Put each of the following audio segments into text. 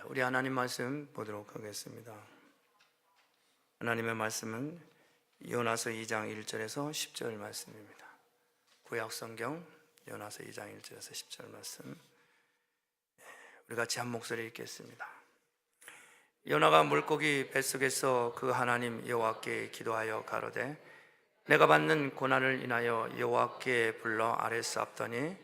우리 하나님 말씀 보도록 하겠습니다. 하나님의 말씀은 요나서 2장 1절에서 10절 말씀입니다. 구약 성경 요나서 2장 1절에서 10절 말씀, 우리 같이 한 목소리 읽겠습니다. 요나가 물고기 뱃속에서 그 하나님 여호와께 기도하여 가로되 내가 받는 고난을 인하여 여호와께 불러 아뢰사옵더니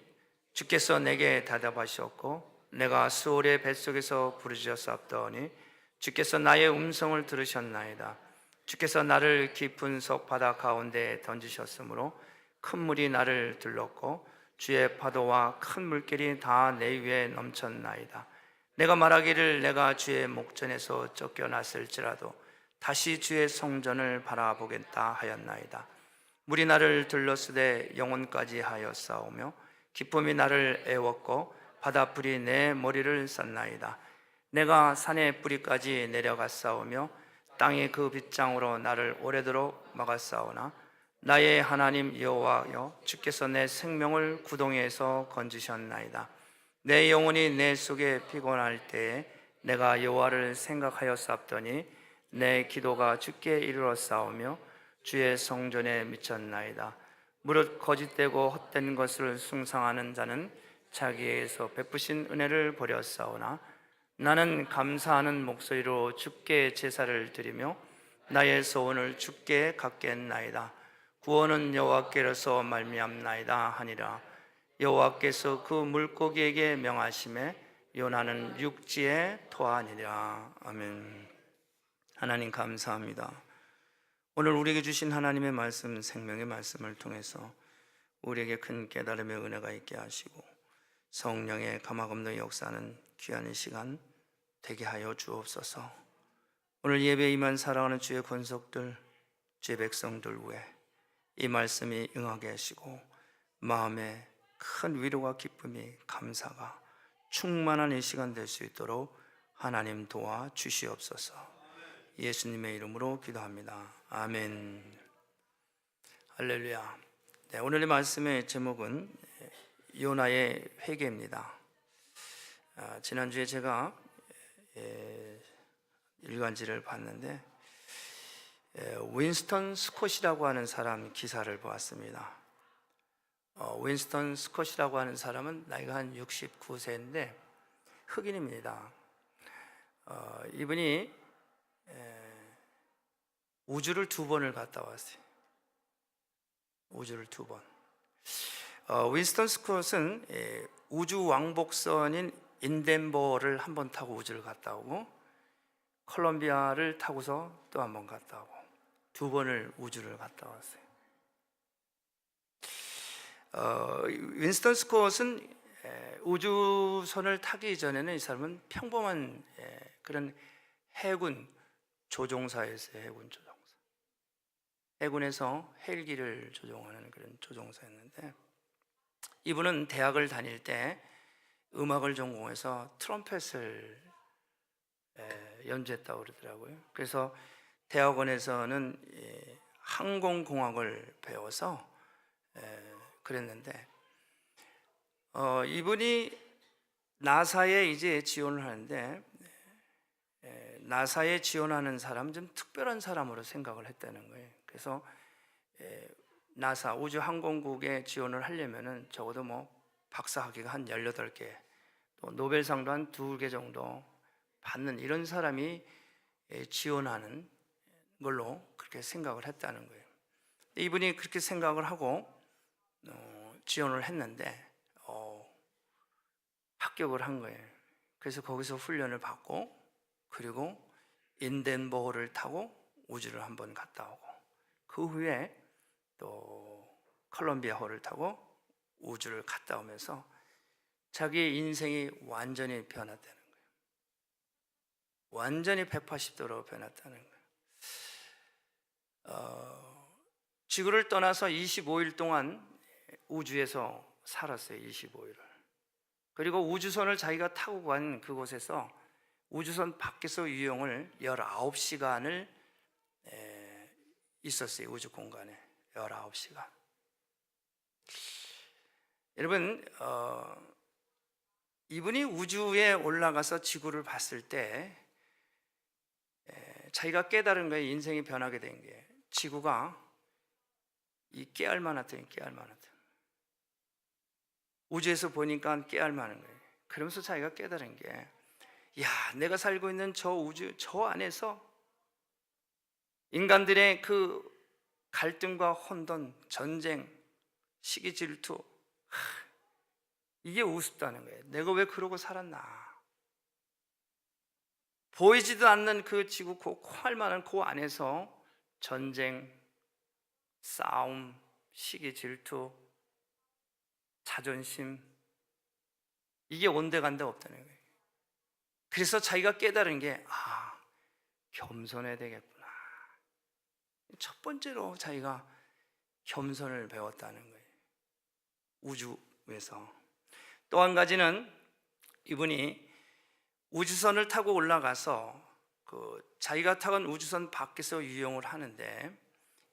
주께서 내게 대답하시었고 내가 수월의 뱃속에서 부르짖었사옵더니 주께서 나의 음성을 들으셨나이다. 주께서 나를 깊은 속 바다 가운데에 던지셨으므로 큰 물이 나를 들렀고 주의 파도와 큰 물결이 다 내 위에 넘쳤나이다. 내가 말하기를 내가 주의 목전에서 쫓겨났을지라도 다시 주의 성전을 바라보겠다 하였나이다. 물이 나를 들렀으되 영혼까지 하였사오며 기쁨이 나를 애웠고 바다불이 내 머리를 쌌나이다. 내가 산의 뿌리까지 내려갔사오며 땅의 그 빗장으로 나를 오래도록 막았사오나 나의 하나님 여호와여 주께서 내 생명을 구덩이에서 건지셨나이다. 내 영혼이 내 속에 피곤할 때에 내가 여호와를 생각하였사옵더니 내 기도가 주께 이르렀사오며 주의 성전에 미쳤나이다. 무릇 거짓되고 헛된 것을 숭상하는 자는 자기에게서 베푸신 은혜를 버렸사오나 나는 감사하는 목소리로 주께 제사를 드리며 나의 소원을 주께 갖겠나이다. 구원은 여호와께로서 말미암나이다 하니라. 여호와께서 그 물고기에게 명하심에 요나는 육지에 토하니라. 아멘. 하나님 감사합니다. 오늘 우리에게 주신 하나님의 말씀, 생명의 말씀을 통해서 우리에게 큰 깨달음의 은혜가 있게 하시고 성령의 감화감동 역사는 귀한 시간 되게 하여 주옵소서. 오늘 예배에 임한 사랑하는 주의 권속들, 주의 백성들 위해 이 말씀이 응하게 하시고 마음에 큰 위로와 기쁨이, 감사가 충만한 이 시간 될 수 있도록 하나님 도와 주시옵소서. 예수님의 이름으로 기도합니다. 아멘. 할렐루야. 네, 오늘의 말씀의 제목은 요나의 회개입니다. 지난주에 제가 일간지를 봤는데 윈스턴 스콧이라고 하는 사람 기사를 보았습니다. 윈스턴 스콧이라고 하는 사람은 나이가 한 69세인데 흑인입니다. 이분이 우주를 2번을 갔다 왔어요. 우주를 2번. 윈스턴 스콧은 우주 왕복선인 인덴버를 한 번 타고 우주를 갔다 오고 콜롬비아를 타고서 또 한 번 갔다 오고 2번을 우주를 갔다 왔어요. 윈스턴 스콧은 우주선을 타기 전에는 이 사람은 평범한 그런 해군 조종사였어요. 해군 조종사. 해군에서 헬기를 조종하는 그런 조종사였는데 이분은 대학을 다닐 때 음악을 전공해서 트럼펫을 연주했다고 그러더라고요. 그래서 대학원에서는 항공공학을 배워서 그랬는데 이분이 나사에 이제 지원을 하는데 나사에 지원하는 사람 좀 특별한 사람으로 생각을 했다는 거예요. 그래서 나사 우주항공국에 지원을 하려면은 적어도 박사학위가 한 18개, 또 노벨상도 한 2개 정도 받는 이런 사람이 지원하는 걸로 그렇게 생각을 했다는 거예요. 이분이 그렇게 생각을 하고 지원을 했는데 합격을 한 거예요. 그래서 거기서 훈련을 받고 그리고 인덴버호를 타고 우주를 한번 갔다 오고 그 후에 또 콜롬비아호를 타고 우주를 갔다 오면서 자기의 인생이 완전히 변했다는 거예요. 완전히 180도로 변했다는 거예요. 지구를 떠나서 25일 동안 우주에서 살았어요. 25일을. 그리고 우주선을 자기가 타고 간 그곳에서 우주선 밖에서 유영을 19시간을 있었어요. 우주 공간에 19시간. 여러분 이분이 우주에 올라가서 지구를 봤을 때 자기가 깨달은 거예요. 인생이 변하게 된 게, 지구가 이 깨알만하더니 깨알만하더니 우주에서 보니까 깨알만한 거예요. 그러면서 자기가 깨달은 게, 야, 내가 살고 있는 저 우주 저 안에서 인간들의 그 갈등과 혼돈, 전쟁, 시기 질투, 이게 우습다는 거예요. 내가 왜 그러고 살았나. 보이지도 않는 그 지구 콩알 만한 그 안에서 전쟁, 싸움, 시기 질투, 자존심, 이게 온데간데 없다는 거예요. 그래서 자기가 깨달은 게, 겸손해야 되겠구나. 첫 번째로 자기가 겸손을 배웠다는 거예요, 우주에서. 또 한 가지는 이분이 우주선을 타고 올라가서 자기가 타건 우주선 밖에서 유영을 하는데,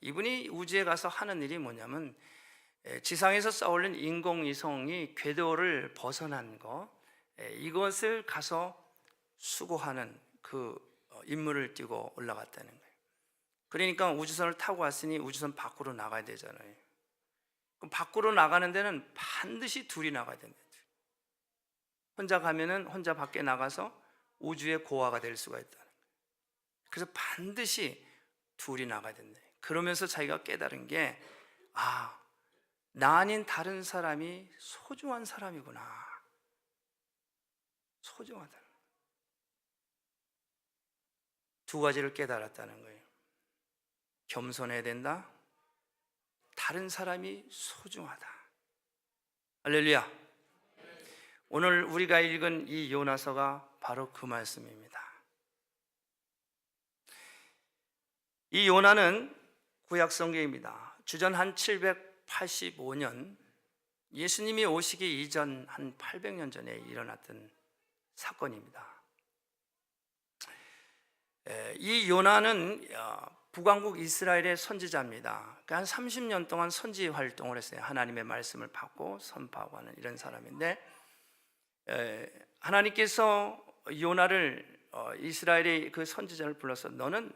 이분이 우주에 가서 하는 일이 뭐냐면 지상에서 쌓아올린 인공위성이 궤도를 벗어난 거, 이것을 가서 수거하는 그 임무를 띠고 올라갔다는 거예요. 그러니까 우주선을 타고 왔으니 우주선 밖으로 나가야 되잖아요. 그럼 밖으로 나가는 데는 반드시 둘이 나가야 됩니다. 혼자 가면은 혼자 밖에 나가서 우주의 고아가 될 수가 있다는 거예요. 그래서 반드시 둘이 나가야 된다. 그러면서 자기가 깨달은 게, 나 아닌 다른 사람이 소중한 사람이구나. 소중하다. 두 가지를 깨달았다는 거예요. 겸손해야 된다. 다른 사람이 소중하다. 할렐루야. 오늘 우리가 읽은 이 요나서가 바로 그 말씀입니다. 이 요나는 구약 성경입니다. 주전 한 785년, 예수님이 오시기 이전 한 800년 전에 일어났던 사건입니다. 이 요나는 북왕국 이스라엘의 선지자입니다. 한 30년 동안 선지 활동을 했어요. 하나님의 말씀을 받고 선포하고 하는 이런 사람인데, 하나님께서 요나를 이스라엘의 그 선지자를 불러서, 너는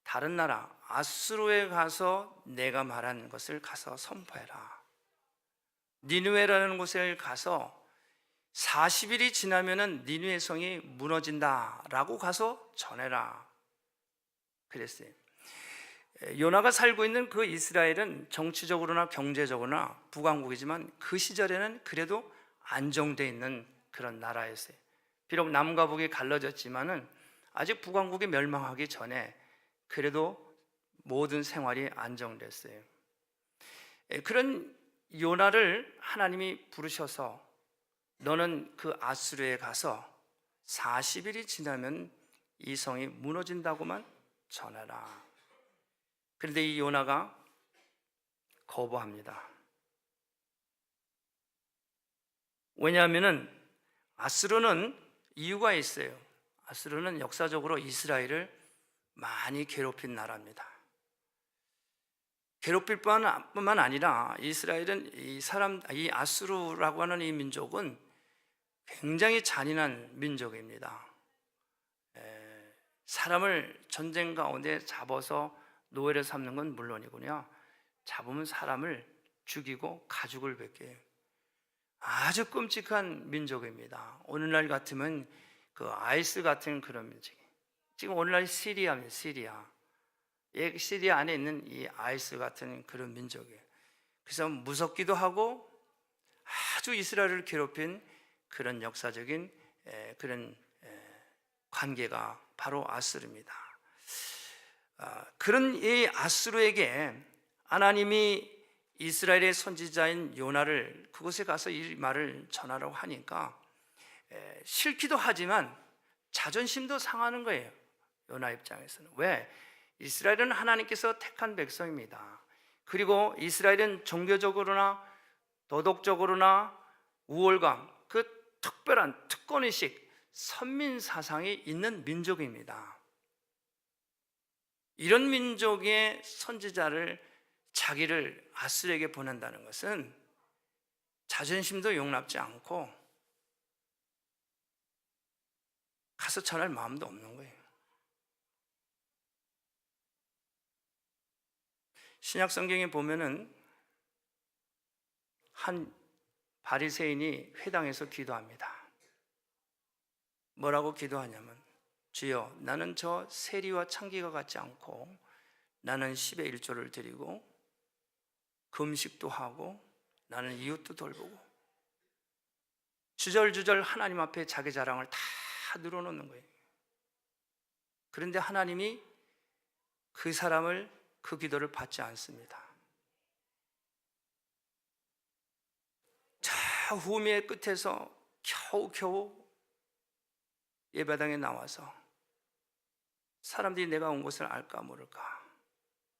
다른 나라 아수르에 가서 내가 말한 것을 가서 선포해라. 니느웨라는 곳에 가서 40일이 지나면은 니느웨 성이 무너진다라고 가서 전해라 그랬어요. 요나가 살고 있는 그 이스라엘은 정치적으로나 경제적으로나 북왕국이지만 그 시절에는 그래도 안정되어 있는 그런 나라였어요. 비록 남과 북이 갈라졌지만은 아직 북왕국이 멸망하기 전에 그래도 모든 생활이 안정됐어요. 그런 요나를 하나님이 부르셔서, 너는 그 아수르에 가서 40일이 지나면 이 성이 무너진다고만 전하라. 그런데 이 요나가 거부합니다. 왜냐하면 아수르는 이유가 있어요. 아수르는 역사적으로 이스라엘을 많이 괴롭힌 나라입니다. 괴롭힐 뿐만 아니라 이스라엘은 이 아수르라고 하는 이 민족은 굉장히 잔인한 민족입니다. 사람을 전쟁 가운데 잡아서 노예를 삼는 건 물론이군요, 잡으면 사람을 죽이고 가죽을 벗겨요. 아주 끔찍한 민족입니다. 오늘날 같으면 그 아이스 같은 그런 민족. 지금 오늘날 시리아입니다. 시리아 안에 있는 이 아이스 같은 그런 민족이에요. 그래서 무섭기도 하고 아주 이스라엘을 괴롭힌 그런 역사적인 그런 관계가 바로 아수르입니다. 그런 이 아수르에게 하나님이 이스라엘의 선지자인 요나를 그곳에 가서 이 말을 전하라고 하니까 싫기도 하지만 자존심도 상하는 거예요. 요나 입장에서는. 왜? 이스라엘은 하나님께서 택한 백성입니다. 그리고 이스라엘은 종교적으로나 도덕적으로나 우월감, 그 특별한 특권의식, 선민 사상이 있는 민족입니다. 이런 민족의 선지자를, 자기를 아수르에게 보낸다는 것은 자존심도 용납지 않고 가서 전할 마음도 없는 거예요. 신약 성경에 보면은 한 바리새인이 회당에서 기도합니다. 뭐라고 기도하냐면, 주여, 나는 저 세리와 창기가 같지 않고 나는 10의 1조를 드리고 금식도 하고 나는 이웃도 돌보고, 주절주절 하나님 앞에 자기 자랑을 다 늘어놓는 거예요. 그런데 하나님이 그 사람을, 그 기도를 받지 않습니다. 저 후미의 끝에서 겨우겨우 예배당에 나와서 사람들이 내가 온 곳을 알까 모를까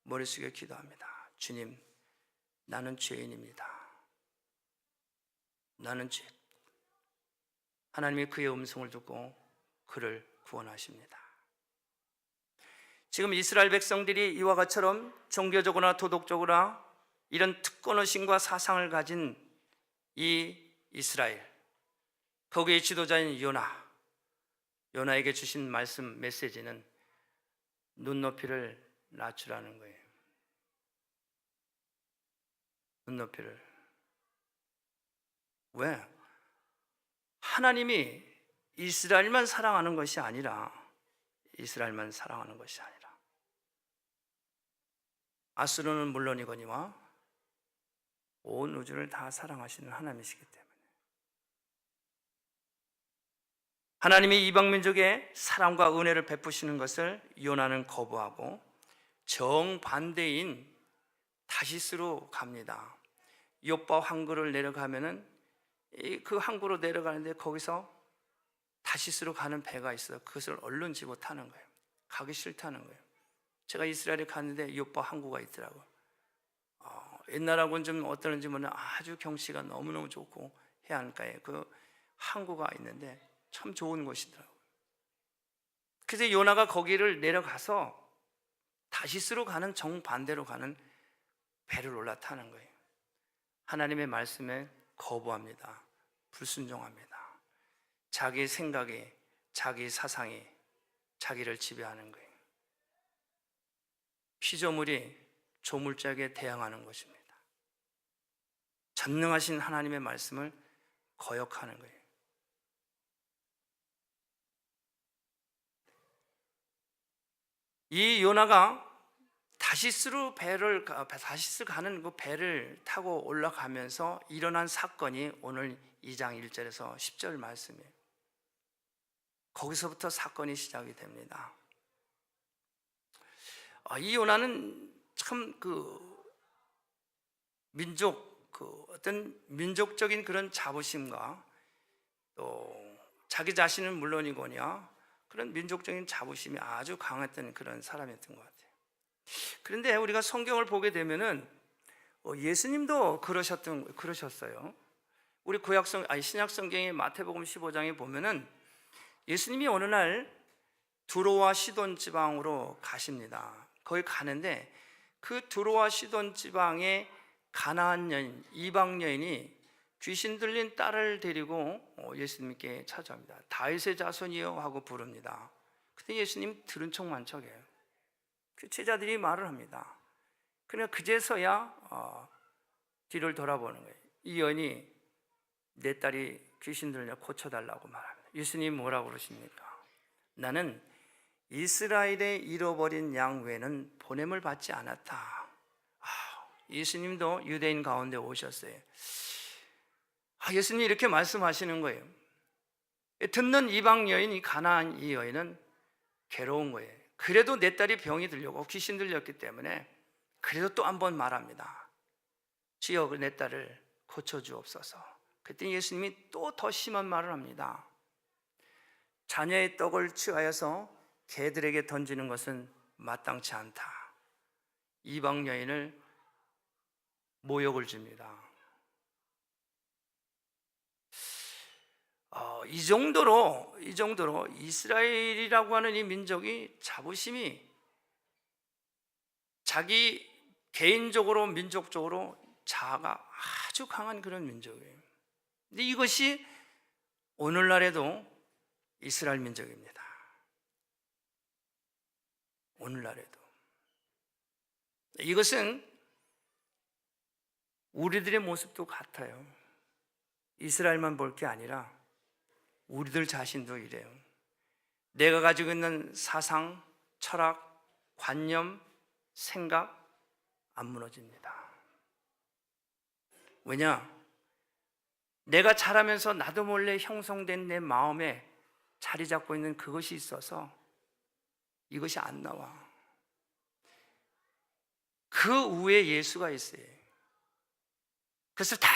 머리 숙여 기도합니다. 주님, 나는 죄인입니다. 나는 죄. 하나님이 그의 음성을 듣고 그를 구원하십니다. 지금 이스라엘 백성들이 이와 같처럼 종교적으로나 도덕적으로나 이런 특권의식과 사상을 가진 이 이스라엘, 거기에 지도자인 요나에게 주신 말씀 메시지는 눈높이를 낮추라는 거예요. 눈높이를. 왜? 하나님이 이스라엘만 사랑하는 것이 아니라 아수르는 물론이거니와 온 우주를 다 사랑하시는 하나님이시기 때문에, 하나님이 이방 민족에 사랑과 은혜를 베푸시는 것을 요나는 거부하고 정반대인 다시스로 갑니다. 욥바 항구를 내려가면은 그 항구로 내려가는데 거기서 다시스로 가는 배가 있어요. 그것을 얼른 집어 타는 거예요. 가기 싫다는 거예요. 제가 이스라엘에 갔는데 욥바 항구가 있더라고요. 옛날하고는 좀 어떠는지 모르는 아주 경치가 너무너무 좋고 해안가에 그 항구가 있는데 참 좋은 곳이더라고요. 그래서 요나가 거기를 내려가서 다시스로 가는 정반대로 가는 배를 올라타는 거예요. 하나님의 말씀에 거부합니다. 불순종합니다. 자기 생각이, 자기 사상이 자기를 지배하는 거예요. 피조물이 조물짝에 대항하는 것입니다. 전능하신 하나님의 말씀을 거역하는 거예요. 이 요나가 다시스 가는 그 배를 타고 올라가면서 일어난 사건이 오늘 2장 1절에서 10절 말씀이에요. 거기서부터 사건이 시작이 됩니다. 이 요나는 참 어떤 민족적인 그런 자부심과 또 자기 자신은 물론이거냐 그런 민족적인 자부심이 아주 강했던 그런 사람이었던 것 같아요. 그런데 우리가 성경을 보게 되면은 예수님도 그러셨어요. 우리 신약 성경의 마태복음 15장에 보면은 예수님이 어느 날 두로와 시돈 지방으로 가십니다. 거기 가는데 그 두로와 시돈 지방에 가나안 여인, 이방 여인이 귀신 들린 딸을 데리고 예수님께 찾아옵니다. 다윗의 자손이여 하고 부릅니다. 그때 예수님 들은 척만 척해요. 그 제자들이 말을 합니다. 그러니까 그제서야 뒤를 돌아보는 거예요. 이 여인이 내 딸이 귀신 들려 고쳐달라고 말합니다. 예수님이 뭐라고 그러십니까? 나는 이스라엘의 잃어버린 양 외에는 보냄을 받지 않았다. 예수님도 유대인 가운데 오셨어요. 예수님이 이렇게 말씀하시는 거예요. 듣는 이방 여인, 이 가나안 이 여인은 괴로운 거예요. 그래도 내 딸이 병이 들려고 귀신 들렸기 때문에 그래도 또 한 번 말합니다. 주여 내 딸을 고쳐주옵소서. 그랬더니 예수님이 또 더 심한 말을 합니다. 자녀의 떡을 취하여서 개들에게 던지는 것은 마땅치 않다. 이방 여인을 모욕을 줍니다. 이 정도로 이스라엘이라고 하는 이 민족이 자부심이 자기 개인적으로 민족적으로 자아가 아주 강한 그런 민족이에요. 근데 이것이 오늘날에도 이스라엘 민족입니다. 오늘날에도. 이것은 우리들의 모습도 같아요. 이스라엘만 볼 게 아니라 우리들 자신도 이래요. 내가 가지고 있는 사상, 철학, 관념, 생각 안 무너집니다. 왜냐? 내가 자라면서 나도 몰래 형성된 내 마음에 자리 잡고 있는 그것이 있어서 이것이 안 나와. 그 위에 예수가 있어요. 그래서 다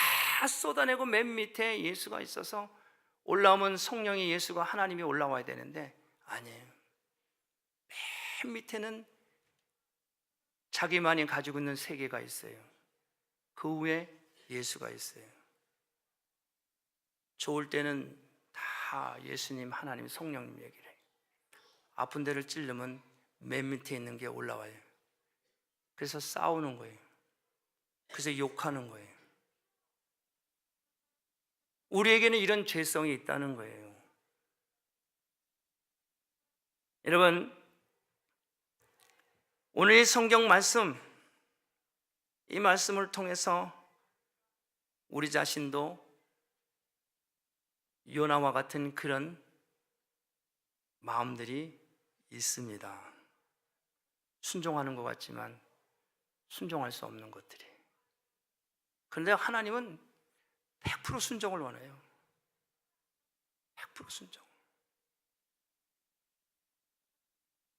쏟아내고 맨 밑에 예수가 있어서 올라오면 성령이 예수가 하나님이 올라와야 되는데 아니에요. 맨 밑에는 자기만이 가지고 있는 세계가 있어요. 그 위에 예수가 있어요. 좋을 때는 다 예수님, 하나님, 성령님 얘기를 해요. 아픈 데를 찌르면 맨 밑에 있는 게 올라와요. 그래서 싸우는 거예요. 그래서 욕하는 거예요. 우리에게는 이런 죄성이 있다는 거예요. 여러분, 오늘 이 성경 말씀, 이 말씀을 통해서 우리 자신도 요나와 같은 그런 마음들이 있습니다. 순종하는 것 같지만 순종할 수 없는 것들이. 그런데 하나님은 100% 순종을 원해요. 100% 순종.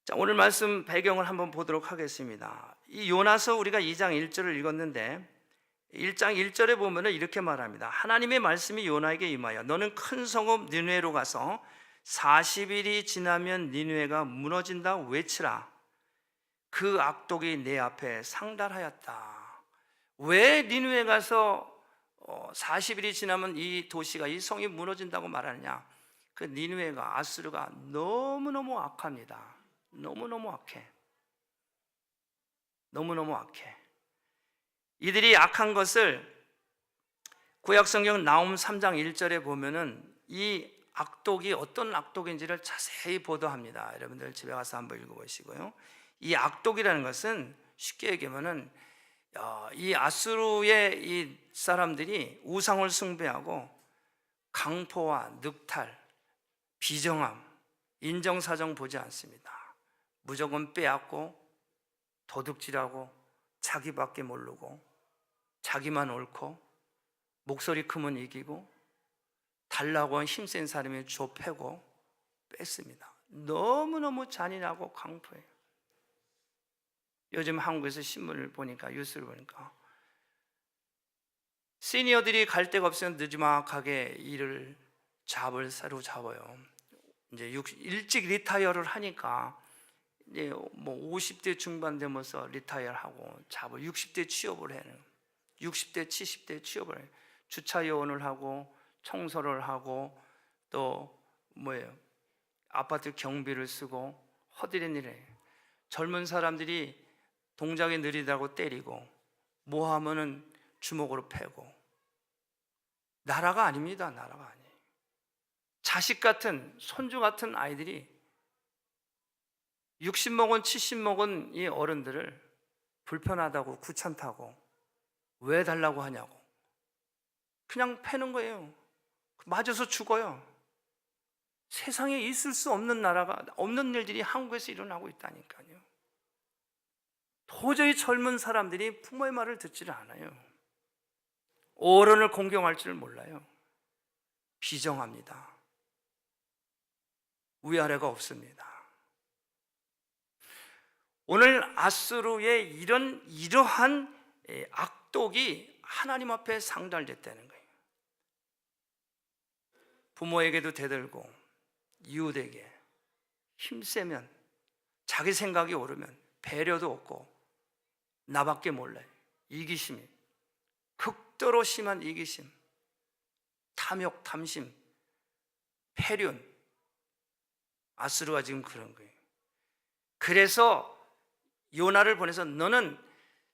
자, 오늘 말씀 배경을 한번 보도록 하겠습니다. 이 요나서 우리가 2장 1절을 읽었는데 1장 1절에 보면 이렇게 말합니다. 하나님의 말씀이 요나에게 임하여 너는 큰 성읍 니느웨로 가서 40일이 지나면 니느웨가 무너진다 외치라. 그 악독이 내 앞에 상달하였다. 왜 니느웨 가서 40일이 지나면 이 도시가, 이 성이 무너진다고 말하느냐? 그 니느웨가, 아수르가 너무너무 악합니다. 너무너무 악해. 너무너무 악해. 이들이 악한 것을 구약성경 나홈 3장 1절에 보면은 이 악독이 어떤 악독인지를 자세히 보도합니다. 여러분들 집에 가서 한번 읽어보시고요. 이 악독이라는 것은 쉽게 얘기하면은 이 아수르의 이 사람들이 우상을 숭배하고 강포와 늑탈, 비정함, 인정사정 보지 않습니다. 무조건 빼앗고 도둑질하고 자기밖에 모르고 자기만 옳고 목소리 크면 이기고 달라고 한 힘센 사람이 좁혀고 뺐습니다. 너무너무 잔인하고 강포해요. 요즘 한국에서 신문을 보니까, 뉴스를 보니까 시니어들이 갈 데가 없으면 늦지막하게 일을 새로 잡아요. 이제 일찍 리타이어를 하니까 이제 뭐 50대 중반 되면서 리타이어하고 잡아 60대 취업을 해요. 60대, 70대 취업을 해요. 주차 요원을 하고 청소를 하고 또 아파트 경비를 쓰고 허드렛 일을 해요. 젊은 사람들이 동작이 느리다고 때리고 뭐 하면은 주먹으로 패고. 나라가 아닙니다. 나라가 아니에요. 자식 같은, 손주 같은 아이들이 60 먹은 70 먹은 이 어른들을 불편하다고, 귀찮다고, 왜 달라고 하냐고 그냥 패는 거예요. 맞아서 죽어요. 세상에 있을 수 없는 나라가, 없는 일들이 한국에서 일어나고 있다니까요. 도저히 젊은 사람들이 부모의 말을 듣지를 않아요. 어른을 공경할 줄 몰라요. 비정합니다. 위아래가 없습니다. 오늘 아수르의 이러한 악독이 하나님 앞에 상달됐다는 거예요. 부모에게도 대들고 이웃에게 힘세면, 자기 생각이 오르면 배려도 없고 나밖에 몰라요. 이기심이, 극도로 심한 이기심, 탐욕, 탐심, 패륜. 아수르가 지금 그런 거예요. 그래서 요나를 보내서 너는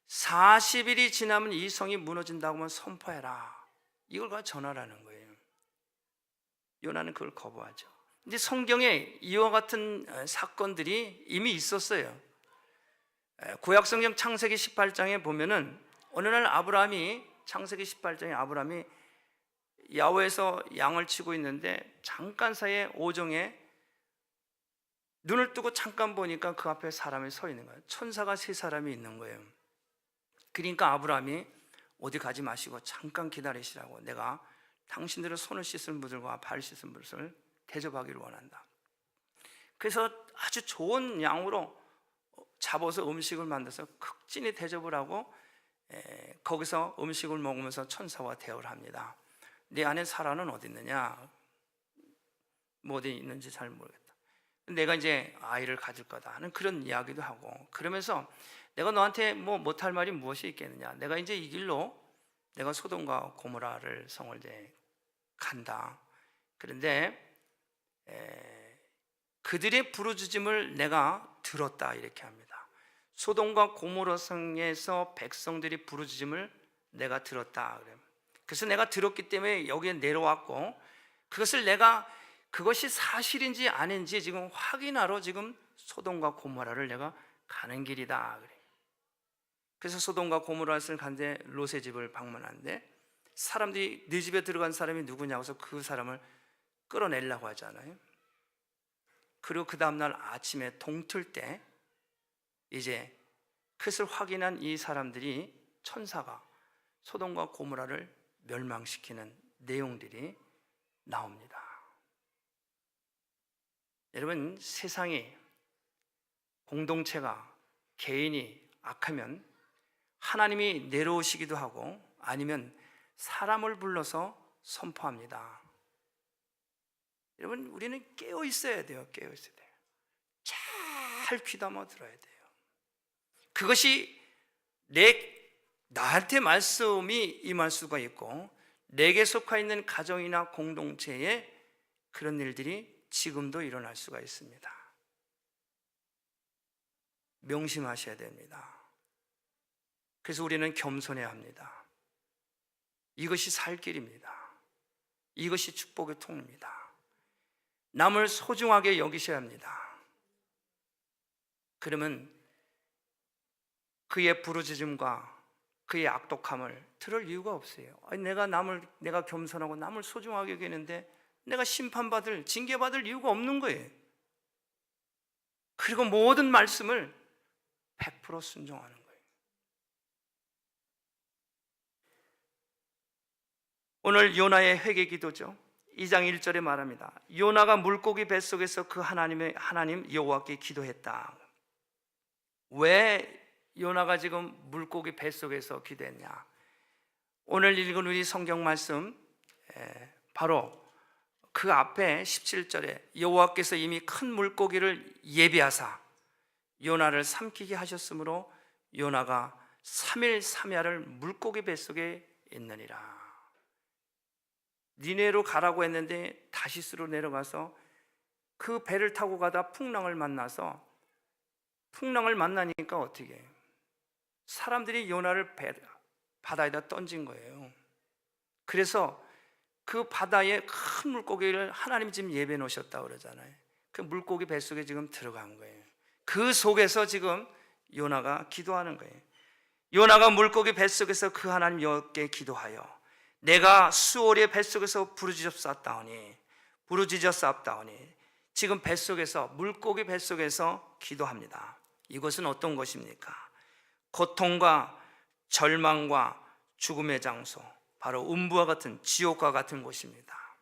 40일이 지나면 이 성이 무너진다고만 선포해라. 이걸 가 전하라는 거예요. 요나는 그걸 거부하죠. 근데 성경에 이와 같은 사건들이 이미 있었어요. 구약성경 창세기 18장에 보면은 어느 날 아브라함이, 창세기 18장에 아브라함이 야외에서 양을 치고 있는데 잠깐 사이에 오정에 눈을 뜨고 잠깐 보니까 그 앞에 사람이 서 있는 거예요. 천사가 세 사람이 있는 거예요. 그러니까 아브라함이 어디 가지 마시고 잠깐 기다리시라고, 내가 당신들의 손을 씻은 분들과 발 씻은 분을 대접하기를 원한다. 그래서 아주 좋은 양으로 잡아서 음식을 만들어서 극진히 대접을 하고 거기서 음식을 먹으면서 천사와 대화를 합니다. 네 안에 사라는 어디 있느냐? 뭐 어디 있는지 잘 모르겠다. 내가 이제 아이를 가질 거다 하는 그런 이야기도 하고, 그러면서 내가 너한테 뭐 못할 말이 무엇이 있겠느냐? 내가 이제 이 길로 내가 소돔과 고모라를 성을 이제 간다. 그런데 그들의 부르짖음을 내가 들었다, 이렇게 합니다. 소돔과 고모라 성에서 백성들이 부르짖음을 내가 들었다. 그래서 내가 들었기 때문에 여기에 내려왔고, 그것을 내가 그것이 사실인지 아닌지 지금 확인하러 지금 소돔과 고모라를 내가 가는 길이다. 그래서 소돔과 고모라를 간데 롯의 집을 방문하는데, 사람들이 네 집에 들어간 사람이 누구냐고 해서 그 사람을 끌어내려고 하잖아요. 그리고 그 다음날 아침에 동틀 때 이제 그것을 확인한 이 사람들이, 천사가 소돔과 고모라를 멸망시키는 내용들이 나옵니다. 여러분, 세상이, 공동체가, 개인이 악하면 하나님이 내려오시기도 하고 아니면 사람을 불러서 선포합니다. 여러분, 우리는 깨어 있어야 돼요. 깨어 있어야 돼요. 잘 귀담아 들어야 돼요. 그것이 나한테 말씀이 임할 수가 있고, 내게 속해 있는 가정이나 공동체에 그런 일들이 지금도 일어날 수가 있습니다. 명심하셔야 됩니다. 그래서 우리는 겸손해야 합니다. 이것이 살 길입니다. 이것이 축복의 통로입니다. 남을 소중하게 여기셔야 합니다. 그러면 그의 부르짖음과 그의 악독함을 들을 이유가 없어요. 아니, 내가 겸손하고 남을 소중하게 여기는데 내가 심판받을, 징계받을 이유가 없는 거예요. 그리고 모든 말씀을 100% 순종하는 거예요. 오늘 요나의 회개 기도죠. 2장 1절에 말합니다. 요나가 물고기 뱃속에서 그 하나님 여호와께 기도했다. 왜 요나가 지금 물고기 뱃속에서 기도했냐? 오늘 읽은 우리 성경 말씀, 바로 그 앞에 17절에 여호와께서 이미 큰 물고기를 예비하사 요나를 삼키게 하셨으므로 요나가 3일 3야를 물고기 뱃속에 있느니라. 니네로 가라고 했는데 다시스로 내려가서 그 배를 타고 가다 풍랑을 만나니까 어떻게 해요? 사람들이 요나를 바다에다 던진 거예요. 그래서 그 바다에 큰 물고기를 하나님이 지금 예배해 놓으셨다고 그러잖아요. 그 물고기 뱃속에 지금 들어간 거예요. 그 속에서 지금 요나가 기도하는 거예요. 요나가 물고기 뱃속에서 그 하나님 여호와께 기도하여 내가 수월의 뱃속에서 부르짖었사옵다오니 지금 뱃속에서, 물고기 뱃속에서 기도합니다. 이것은 어떤 것입니까? 고통과 절망과 죽음의 장소, 바로 음부와 같은, 지옥과 같은 곳입니다.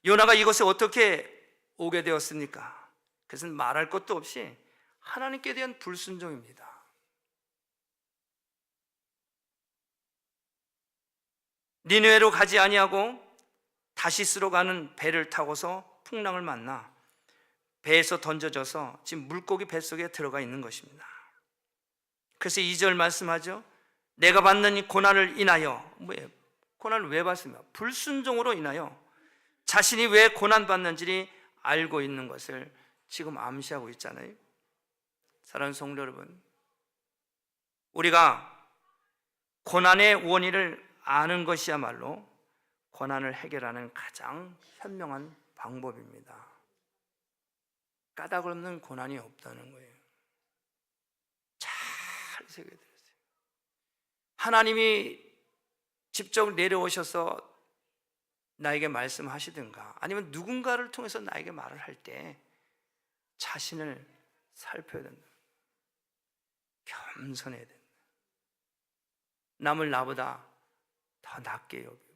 요나가 이곳에 어떻게 오게 되었습니까? 그것은 말할 것도 없이 하나님께 대한 불순종입니다. 니느웨로 가지 아니하고 다시스로 가는 배를 타고서 풍랑을 만나 배에서 던져져서 지금 물고기 뱃속에 들어가 있는 것입니다. 그래서 2절 말씀하죠. 내가 받는 이 고난을 인하여, 고난을 왜 받습니까? 불순종으로 인하여 자신이 왜 고난받는지를 알고 있는 것을 지금 암시하고 있잖아요. 사랑하는 성도 여러분, 우리가 고난의 원인을 아는 것이야말로 고난을 해결하는 가장 현명한 방법입니다. 까닭 없는 고난이 없다는 거예요. 새겨드렸어요. 하나님이 직접 내려오셔서 나에게 말씀하시든가 아니면 누군가를 통해서 나에게 말을 할 때 자신을 살펴야 된다. 겸손해야 된다. 남을 나보다 더 낮게 여기고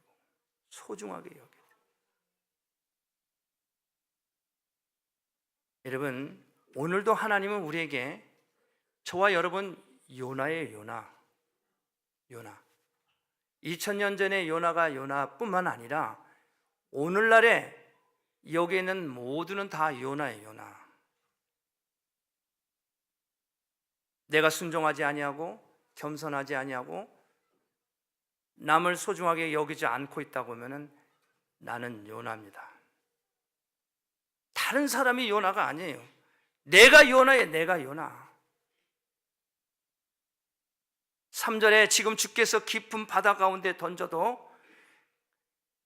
소중하게 여기고. 여러분, 오늘도 하나님은 우리에게, 저와 여러분 요나예요. 요나. 2000년 전에 요나가 요나뿐만 아니라 오늘날에 여기 있는 모두는 다 요나예요. 요나. 내가 순종하지 아니하고 겸손하지 아니하고 남을 소중하게 여기지 않고 있다고 하면은 나는 요나입니다. 다른 사람이 요나가 아니에요. 내가 요나예요. 내가 요나. 3절에 지금 주께서 깊은 바다 가운데 던져도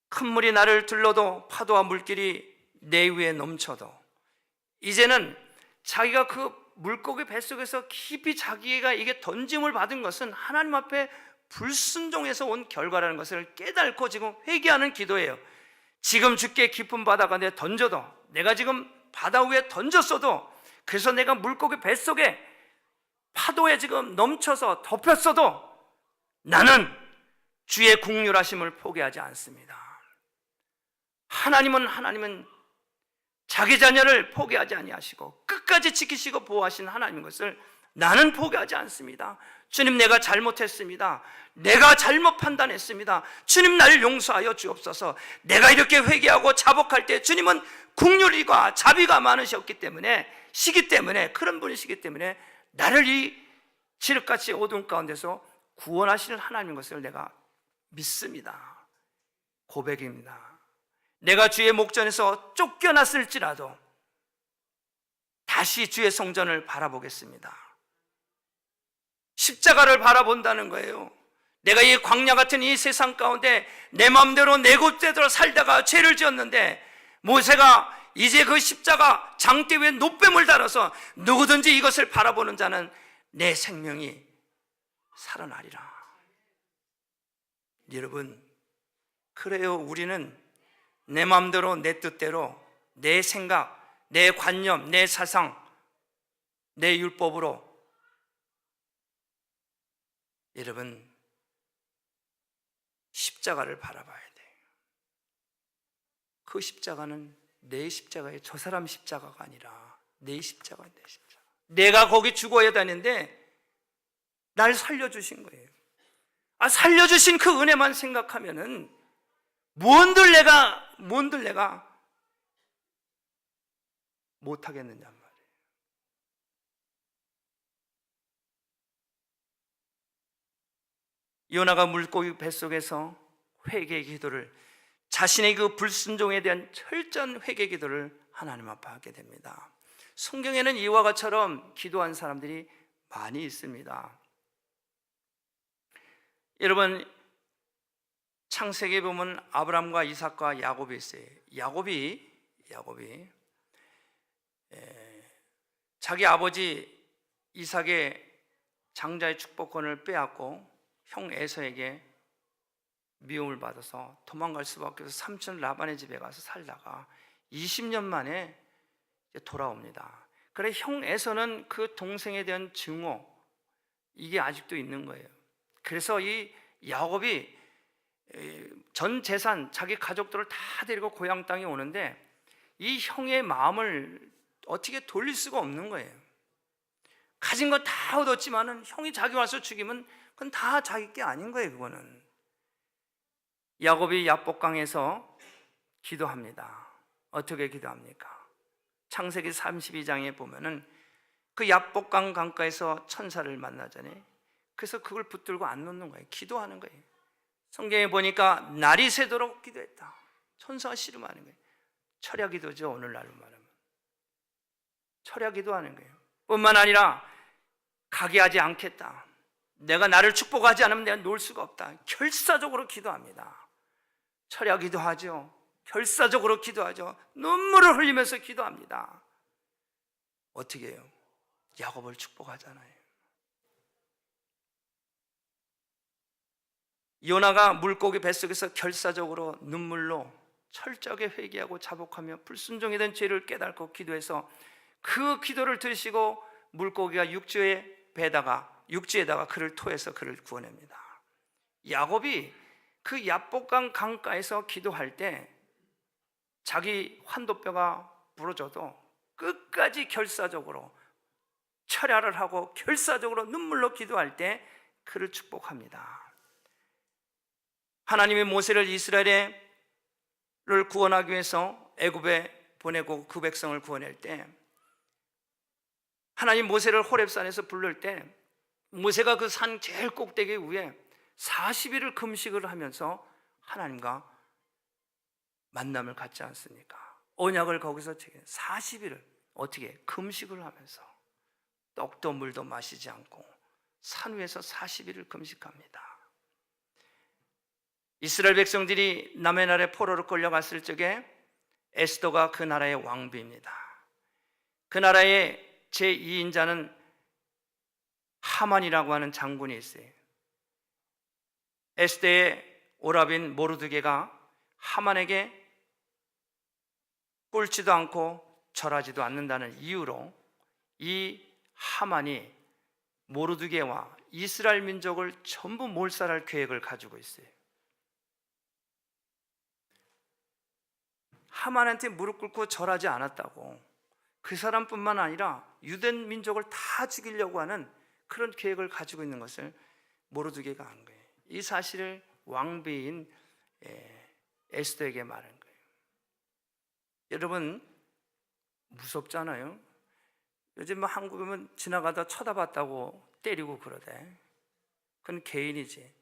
큰 물이 나를 들러도 파도와 물길이 내 위에 넘쳐도, 이제는 자기가 그 물고기 뱃속에서 깊이 자기가 이게 던짐을 받은 것은 하나님 앞에 불순종해서 온 결과라는 것을 깨닫고 지금 회개하는 기도예요. 지금 주께 깊은 바다 가운데 던져도, 내가 지금 바다 위에 던졌어도, 그래서 내가 물고기 뱃속에 파도에 지금 넘쳐서 덮였어도 나는 주의 긍휼하심을 포기하지 않습니다. 하나님은 자기 자녀를 포기하지 아니하시고 끝까지 지키시고 보호하신 하나님인 것을 나는 포기하지 않습니다. 주님, 내가 잘못했습니다. 내가 잘못 판단했습니다. 주님, 나를 용서하여 주옵소서. 내가 이렇게 회개하고 자복할 때 주님은 긍휼이가 자비가 많으셨기 때문에, 시기 때문에, 그런 분이시기 때문에 나를 이 지륵같이 어두운 가운데서 구원하시는 하나님인 것을 내가 믿습니다. 고백입니다. 내가 주의 목전에서 쫓겨났을지라도 다시 주의 성전을 바라보겠습니다. 십자가를 바라본다는 거예요. 내가 이 광야 같은 이 세상 가운데 내 마음대로 내 곳대로 살다가 죄를 지었는데, 모세가 이제 그 십자가 장대 위에 노뱀을 달아서 누구든지 이것을 바라보는 자는 내 생명이 살아나리라. 여러분, 그래요. 우리는 내 마음대로, 내 뜻대로, 내 생각, 내 관념, 내 사상, 내 율법으로, 여러분, 십자가를 바라봐야 돼요. 그 십자가는 내 십자가예요. 저 사람 십자가가 아니라 내 십자가, 내 십자가. 내가 거기 죽어야 되는데 날 살려주신 거예요. 살려주신 그 은혜만 생각하면은 뭔들 내가 못하겠느냐 말이에요. 요나가 물고기 뱃속에서 회개의 기도를, 자신의 그 불순종에 대한 철저한 회개의 기도를 하나님 앞에 하게 됩니다. 성경에는 이와 같이처럼 기도한 사람들이 많이 있습니다. 여러분, 창세기에 보면 아브라함과 이삭과 야곱이 있어요. 야곱이 자기 아버지 이삭의 장자의 축복권을 빼앗고 형 에서에게 미움을 받아서 도망갈 수밖에 없어서 삼촌 라반의 집에 가서 살다가 20년 만에 돌아옵니다. 그래 형 에서는 그 동생에 대한 증오, 이게 아직도 있는 거예요. 그래서 이 야곱이 전 재산, 자기 가족들을 다 데리고 고향 땅에 오는데 이 형의 마음을 어떻게 돌릴 수가 없는 거예요. 가진 거 다 얻었지만은 형이 자기 와서 죽이면 그건 다 자기 게 아닌 거예요. 그거는. 야곱이 야복강에서 기도합니다. 어떻게 기도합니까? 창세기 32장에 보면은 그 야복강 강가에서 천사를 만나잖아요. 그래서 그걸 붙들고 안 놓는 거예요. 기도하는 거예요. 성경에 보니까 날이 새도록 기도했다. 천사가 씨름하는 거예요. 철야 기도죠. 오늘날로 말하면 철야 기도하는 거예요. 뿐만 아니라 가게 하지 않겠다. 내가 나를 축복하지 않으면 내가 놀 수가 없다. 결사적으로 기도합니다. 철야 기도하죠. 결사적으로 기도하죠. 눈물을 흘리면서 기도합니다. 어떻게 해요? 야곱을 축복하잖아요. 요나가 물고기 뱃속에서 결사적으로 눈물로 철저하게 회개하고 자복하며 불순종에 대한 죄를 깨닫고 기도해서 그 기도를 들으시고 물고기가 육지에다가 그를 토해서 그를 구원합니다. 야곱이 그 야복강 강가에서 기도할 때 자기 환도뼈가 부러져도 끝까지 결사적으로 철야를 하고 결사적으로 눈물로 기도할 때 그를 축복합니다. 하나님이 모세를 이스라엘을 구원하기 위해서 애굽에 보내고 그 백성을 구원할 때 하나님 모세를 호렙산에서 부를 때 모세가 그 산 제일 꼭대기 위에 40일을 금식을 하면서 하나님과 만남을 갖지 않습니까? 언약을 거기서 40일을 어떻게 금식을 하면서 떡도 물도 마시지 않고 산 위에서 40일을 금식합니다. 이스라엘 백성들이 남의 나라에 포로로 끌려갔을 적에 에스더가 그 나라의 왕비입니다. 그 나라의 제2인자는 하만이라고 하는 장군이 있어요. 에스더의 오라빈 모르드게가 하만에게 꿇지도 않고 절하지도 않는다는 이유로 이 하만이 모르드게와 이스라엘 민족을 전부 몰살할 계획을 가지고 있어요. 하만한테 무릎 꿇고 절하지 않았다고 그 사람뿐만 아니라 유대 민족을 다 죽이려고 하는 그런 계획을 가지고 있는 것을 모르드게가 안 거예요. 이 사실을 왕비인 에스더에게 말한 거예요. 여러분 무섭잖아요. 요즘 한국이면 지나가다 쳐다봤다고 때리고 그러대. 그건 개인이지.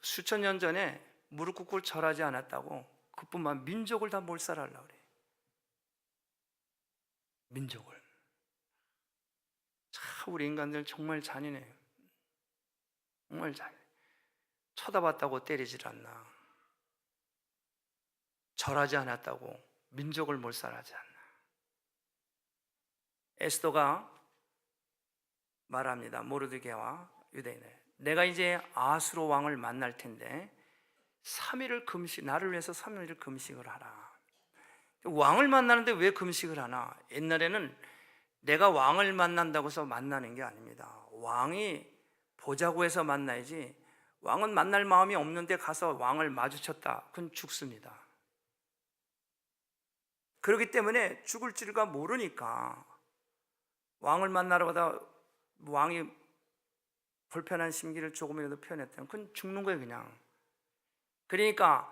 수천 년 전에 무릎 꿇고 절하지 않았다고 그뿐만 민족을 다 몰살하려고 그래. 민족을. 참 우리 인간들 정말 잔인해요. 정말 잔인해. 쳐다봤다고 때리질 않나. 절하지 않았다고 민족을 몰살하지 않나. 에스더가 말합니다. 모르드게와 유대인에 내가 이제 아수로 왕을 만날 텐데 3일을 금식, 나를 위해서 3일을 금식을 하라. 왕을 만나는데 왜 금식을 하나? 옛날에는 내가 왕을 만난다고 해서 만나는 게 아닙니다. 왕이 보자고 해서 만나야지 왕은 만날 마음이 없는데 가서 왕을 마주쳤다. 그건 죽습니다. 그렇기 때문에 죽을 줄가 모르니까 왕을 만나러 가다 왕이 불편한 심기를 조금이라도 표현했다면 그건 죽는 거예요, 그냥. 그러니까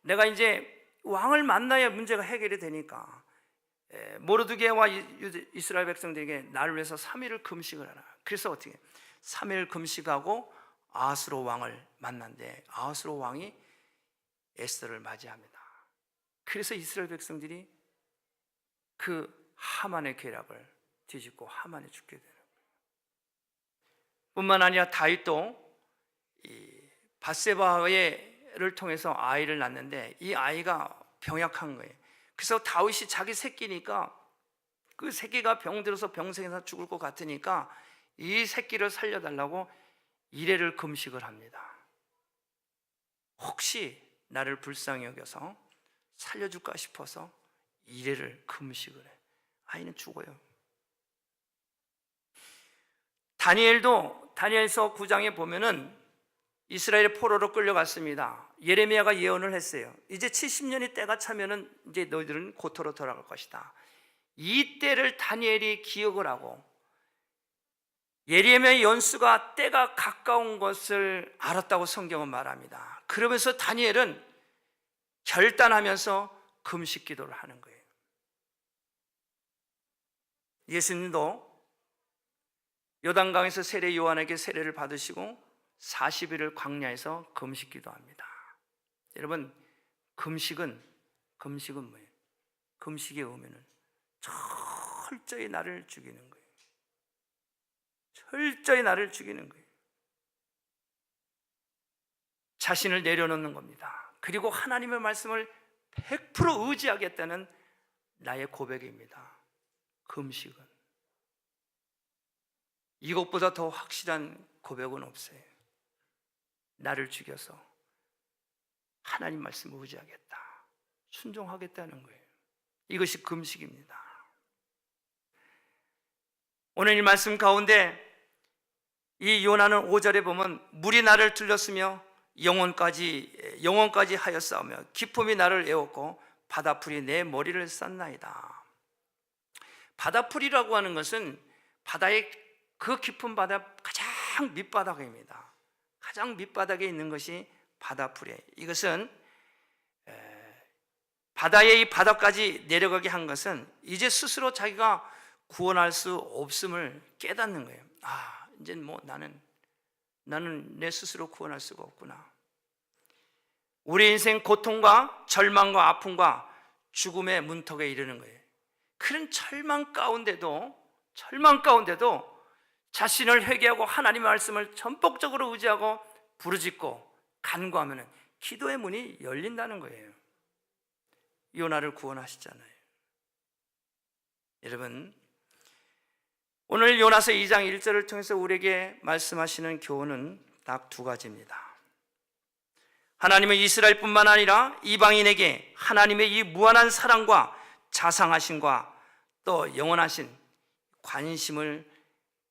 내가 이제 왕을 만나야 문제가 해결이 되니까 모르드게와 이스라엘 백성들에게 나를 위해서 3일을 금식을 하라. 그래서 어떻게 3일 금식하고 아하스로 왕을 만난데 아하스로 왕이 에스더를 맞이합니다. 그래서 이스라엘 백성들이 그 하만의 계략을 뒤집고 하만이 죽게 되는 거예요. 뿐만 아니라 다윗도 이 밧세바를 통해서 아이를 낳는데 이 아이가 병약한 거예요. 그래서 다윗이 자기 새끼니까 그 새끼가 병들어서 병생해서 죽을 것 같으니까 이 새끼를 살려달라고 이레를 금식을 합니다. 혹시 나를 불쌍히 여겨서 살려줄까 싶어서 이레를 금식을 해. 아이는 죽어요. 다니엘서 9장에 보면은 이스라엘의 포로로 끌려갔습니다. 예레미야가 예언을 했어요. 이제 70년이 때가 차면은 이제 너희들은 고토로 돌아갈 것이다. 이 때를 다니엘이 기억을 하고 예레미야의 연수가 때가 가까운 것을 알았다고 성경은 말합니다. 그러면서 다니엘은 결단하면서 금식 기도를 하는 거예요. 예수님도 요단강에서 세례 요한에게 세례를 받으시고 40일을 광야에서 금식 기도합니다. 여러분 금식은 뭐예요? 금식의 의미는 철저히 나를 죽이는 거예요. 철저히 나를 죽이는 거예요. 자신을 내려놓는 겁니다. 그리고 하나님의 말씀을 100% 의지하겠다는 나의 고백입니다. 금식은 이것보다 더 확실한 고백은 없어요. 나를 죽여서 하나님 말씀을 의지하겠다, 순종하겠다는 거예요. 이것이 금식입니다. 오늘 이 말씀 가운데 이 요나는 5절에 보면 물이 나를 들렸으며 영혼까지 하여 싸우며 기품이 나를 에웠고 바다풀이 내 머리를 쌌나이다. 바다풀이라고 하는 것은 바다의 그 깊은 바다 가장 밑바닥입니다. 가장 밑바닥에 있는 것이 바다풀이에요. 이것은 바다의 이 바닥까지 내려가게 한 것은 이제 스스로 자기가 구원할 수 없음을 깨닫는 거예요. 이제 뭐 나는 내 스스로 구원할 수가 없구나. 우리 인생 고통과 절망과 아픔과 죽음의 문턱에 이르는 거예요. 그런 절망 가운데도 자신을 회개하고 하나님의 말씀을 전폭적으로 의지하고 부르짖고 간구하면 기도의 문이 열린다는 거예요. 요나를 구원하시잖아요. 여러분, 오늘 요나서 2장 1절을 통해서 우리에게 말씀하시는 교훈은 딱 두 가지입니다. 하나님은 이스라엘뿐만 아니라 이방인에게 하나님의 이 무한한 사랑과 자상하심과 또 영원하신 관심을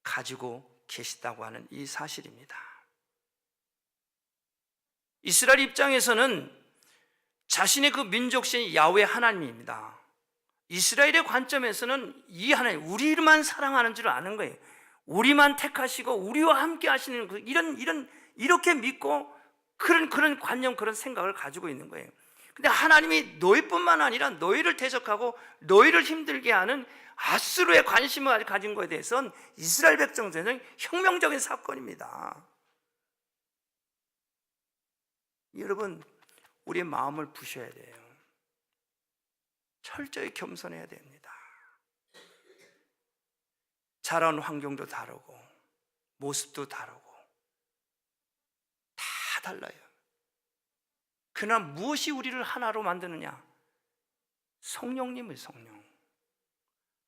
가지고 계시다고 하는 이 사실입니다. 이스라엘 입장에서는 자신의 그 민족신 야훼 하나님입니다. 이스라엘의 관점에서는 이 하나님, 우리만 사랑하는 줄 아는 거예요. 우리만 택하시고 우리와 함께 하시는 이렇게 믿고 그런 관념, 그런 생각을 가지고 있는 거예요. 근데 하나님이 너희뿐만 아니라 너희를 대적하고 너희를 힘들게 하는 아수르의 관심을 가진 것에 대해서는 이스라엘 백성들은 혁명적인 사건입니다. 여러분, 우리의 마음을 부셔야 돼요. 철저히 겸손해야 됩니다. 자라온 환경도 다르고 모습도 다르고 다 달라요. 그러나 무엇이 우리를 하나로 만드느냐? 성령님의 성령.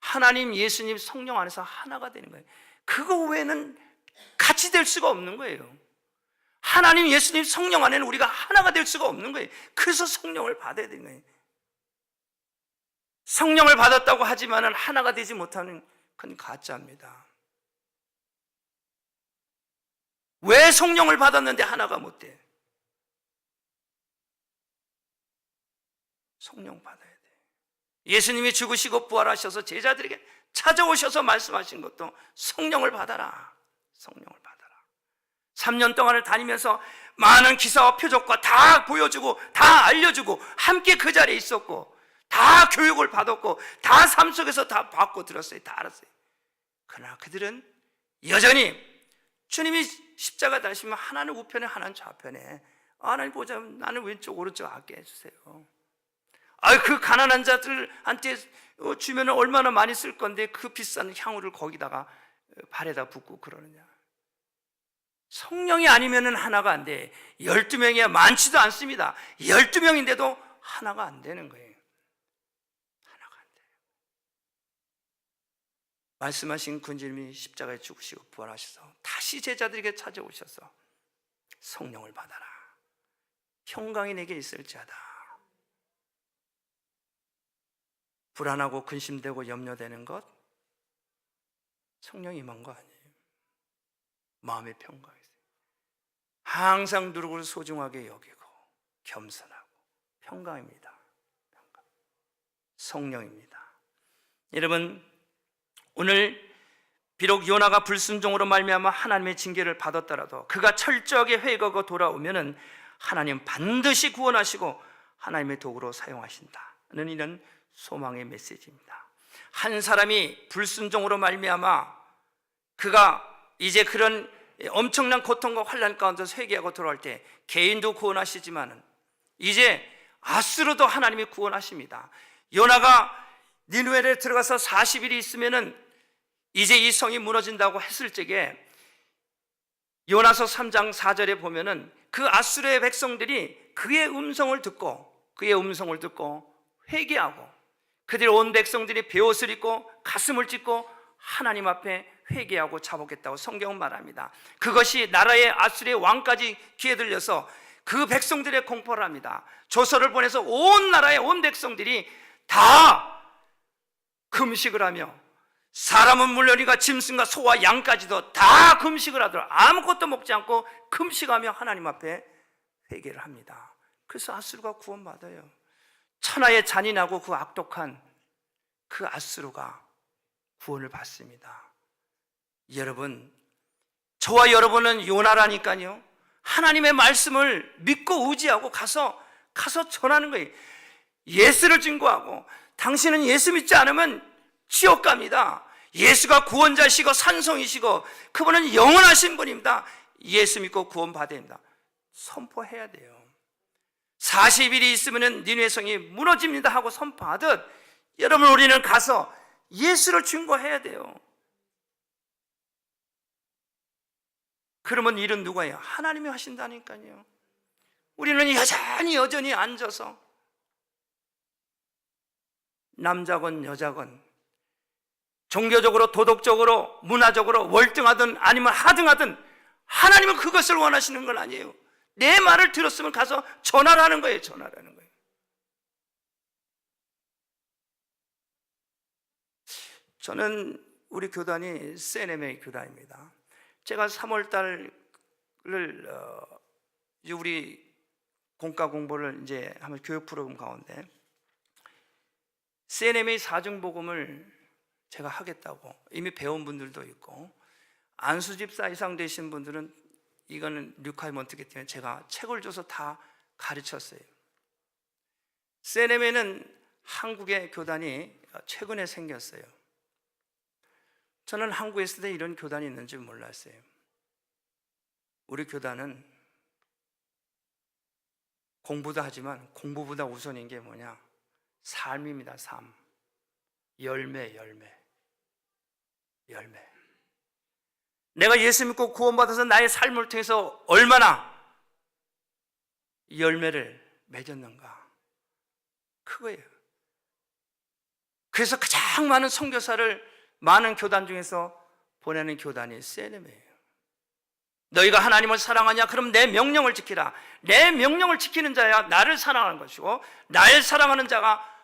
하나님, 예수님, 성령 안에서 하나가 되는 거예요. 그거 외에는 같이 될 수가 없는 거예요. 하나님, 예수님, 성령 안에는 우리가 하나가 될 수가 없는 거예요. 그래서 성령을 받아야 되는 거예요. 성령을 받았다고 하지만 하나가 되지 못하는 건 가짜입니다. 왜 성령을 받았는데 하나가 못 돼? 성령 받아야 돼. 예수님이 죽으시고 부활하셔서 제자들에게 찾아오셔서 말씀하신 것도 성령을 받아라. 성령을 받아라. 3년 동안을 다니면서 많은 기사와 표적과 다 보여주고 다 알려주고 함께 그 자리에 있었고 다 교육을 받았고 다 삶 속에서 다 받고 들었어요. 다 알았어요. 그러나 그들은 여전히 주님이 십자가 달시면 하나는 우편에 하나는 좌편에, 하나님 보자, 나는 왼쪽 오른쪽 앉게 해주세요. 그 가난한 자들한테 주면 얼마나 많이 쓸 건데 그 비싼 향후를 거기다가 발에다 붓고 그러느냐. 성령이 아니면 하나가 안 돼. 12명이야 많지도 않습니다. 12명인데도 하나가 안 되는 거예요. 하나가 안 돼요. 말씀하신 군주님이 십자가에 죽으시고 부활하셔서 다시 제자들에게 찾아오셔서 성령을 받아라. 평강이 내게 있을지어다. 불안하고 근심되고 염려되는 것, 성령이 임한 거 아니에요. 마음의 평강이 있어요. 항상 누구를 소중하게 여기고 겸손하고 평강입니다. 평강. 성령입니다. 여러분, 오늘 비록 요나가 불순종으로 말미암아 하나님의 징계를 받았더라도 그가 철저하게 회개하고 돌아오면은 하나님 반드시 구원하시고 하나님의 도구로 사용하신다는 이런 소망의 메시지입니다. 한 사람이 불순종으로 말미암아 그가 이제 그런 엄청난 고통과 환난 가운데서 회개하고 돌아올 때 개인도 구원하시지만 이제 아수르도 하나님이 구원하십니다. 요나가 니느웨에 들어가서 40일이 있으면은 이제 이 성이 무너진다고 했을 적에 요나서 3장 4절에 보면은 그 아수르의 백성들이 그의 음성을 듣고 회개하고 그들의 온 백성들이 베옷을 입고 가슴을 찢고 하나님 앞에 회개하고 자복했다고 성경은 말합니다. 그것이 나라의 아수리의 왕까지 귀에 들려서 그 백성들의 공포를 합니다. 조서를 보내서 온 나라의 온 백성들이 다 금식을 하며, 사람은 물론이가 짐승과 소와 양까지도 다 금식을 하더라. 아무것도 먹지 않고 금식하며 하나님 앞에 회개를 합니다. 그래서 아수르가 구원받아요. 천하의 잔인하고 그 악독한 그 아수르가 구원을 받습니다. 여러분, 저와 여러분은 요나라니까요. 하나님의 말씀을 믿고 의지하고 가서 전하는 거예요. 예수를 증거하고, 당신은 예수 믿지 않으면 지옥 갑니다. 예수가 구원자시고 산성이시고 그분은 영원하신 분입니다. 예수 믿고 구원받아야 됩니다. 선포해야 돼요. 40일이 있으면 니느웨 성이 무너집니다 하고 선포하듯, 여러분, 우리는 가서 예수를 증거해야 돼요. 그러면 일은 누가 해요? 하나님이 하신다니까요. 우리는 여전히 앉아서 남자건 여자건 종교적으로 도덕적으로 문화적으로 월등하든 아니면 하등하든 하나님은 그것을 원하시는 건 아니에요. 내 말을 들었으면 가서 전하라는 거예요. 전하라는 거예요. 저는 우리 교단이 CNMA 교단입니다. 제가 3월달을 우리 공과 공부를 이제 하면 교육 프로그램 가운데 CNMA 사중복음을 제가 하겠다고 이미 배운 분들도 있고, 안수집사 이상 되신 분들은 이거는 리콰이먼트이기 때문에 제가 책을 줘서 다 가르쳤어요. CNMA는 한국의 교단이 최근에 생겼어요. 저는 한국에 있을 때 이런 교단이 있는지 몰랐어요. 우리 교단은 공부도 하지만 공부보다 우선인 게 뭐냐? 삶입니다. 삶. 열매. 내가 예수 믿고 구원받아서 나의 삶을 통해서 얼마나 열매를 맺었는가, 그거예요. 그래서 가장 많은 선교사를 많은 교단 중에서 보내는 교단이 CNM이에요. 너희가 하나님을 사랑하냐? 그럼 내 명령을 지키라. 내 명령을 지키는 자야 나를 사랑하는 것이고, 나를 사랑하는 자가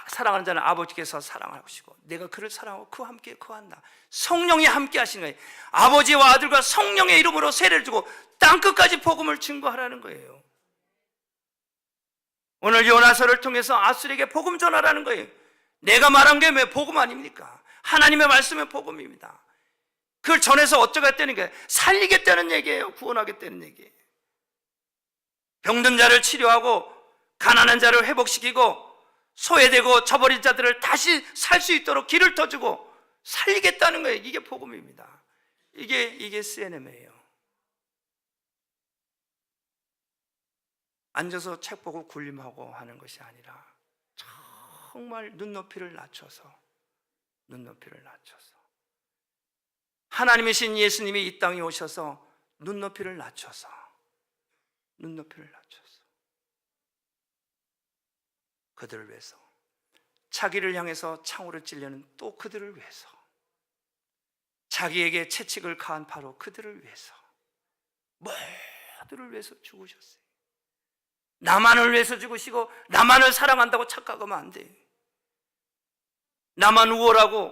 사랑하는 자는 아버지께서 사랑하시고, 내가 그를 사랑하고 그와 함께 거한다. 성령이 함께 하시는 거예요. 아버지와 아들과 성령의 이름으로 세례를 주고 땅끝까지 복음을 증거하라는 거예요. 오늘 요나서를 통해서 아수르에게 복음 전하라는 거예요. 내가 말한 게 왜 복음 아닙니까? 하나님의 말씀은 복음입니다. 그걸 전해서 어쩌겠다는 게 살리겠다는 얘기예요. 구원하겠다는 얘기예요. 병든 자를 치료하고 가난한 자를 회복시키고 소외되고 저버린 자들을 다시 살 수 있도록 길을 터주고 살리겠다는 거예요. 이게 복음입니다. 이게 CNM이에요. 앉아서 책 보고 굴림하고 하는 것이 아니라 정말 눈높이를 낮춰서 하나님이신 예수님이 이 땅에 오셔서 눈높이를 낮춰서 그들을 위해서, 자기를 향해서 창으로 찔려는 또 그들을 위해서, 자기에게 채찍을 가한 바로 그들을 위해서, 모두를 위해서 죽으셨어요. 나만을 위해서 죽으시고 나만을 사랑한다고 착각하면 안 돼요. 나만 우월하고